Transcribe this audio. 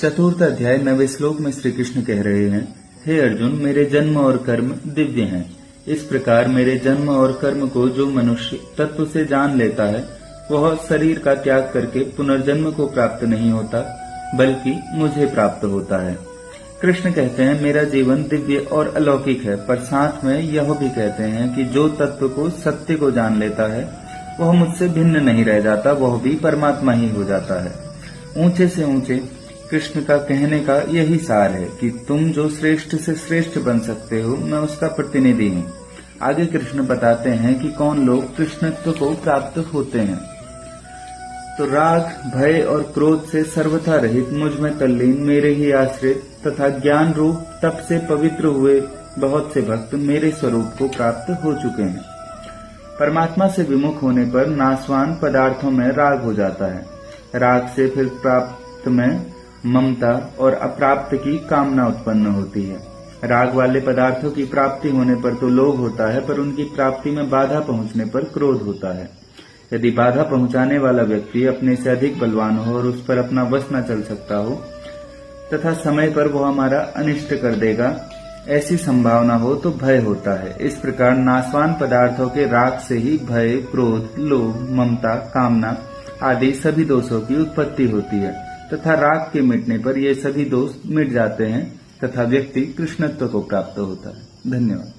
चतुर्थ अध्याय 9वें श्लोक में श्री कृष्ण कह रहे हैं, हे अर्जुन, मेरे जन्म और कर्म दिव्य हैं। इस प्रकार मेरे जन्म और कर्म को जो मनुष्य तत्व से जान लेता है वह शरीर का त्याग करके पुनर्जन्म को प्राप्त नहीं होता बल्कि मुझे प्राप्त होता है। कृष्ण कहते हैं मेरा जीवन दिव्य और अलौकिक है, पर साथ में यह भी कहते हैं कि जो तत्व को सत्य को जान लेता है वह मुझसे भिन्न नहीं रह जाता, वह भी परमात्मा ही हो जाता है। ऊंचे से ऊंचे कृष्ण का कहने का यही सार है कि तुम जो श्रेष्ठ से श्रेष्ठ बन सकते हो, मैं उसका प्रतिनिधि हूँ। आगे कृष्ण बताते हैं कि कौन लोग कृष्णत्व को प्राप्त होते हैं। तो राग, भय और क्रोध से सर्वथा रहित मुझ में तल्लीन मेरे ही आश्रित तथा ज्ञान रूप तप से पवित्र हुए बहुत से भक्त मेरे स्वरूप को प्राप्त हो चुके हैं। परमात्मा से विमुख होने पर नाशवान पदार्थों में राग हो जाता है। राग से फिर प्राप्त में ममता और अप्राप्त की कामना उत्पन्न होती है। राग वाले पदार्थों की प्राप्ति होने पर तो लोभ होता है, पर उनकी प्राप्ति में बाधा पहुंचने पर क्रोध होता है। यदि बाधा पहुंचाने वाला व्यक्ति अपने से अधिक बलवान हो और उस पर अपना वश न चल सकता हो तथा समय पर वह हमारा अनिष्ट कर देगा, ऐसी संभावना हो तो भय होता है। इस प्रकार नाशवान पदार्थों के राग से ही भय, क्रोध, लोभ, ममता, कामना आदि सभी दोषों की उत्पत्ति होती है तथा राग के मिटने पर ये सभी दोष मिट जाते हैं तथा व्यक्ति कृष्णत्व को प्राप्त होता है। धन्यवाद।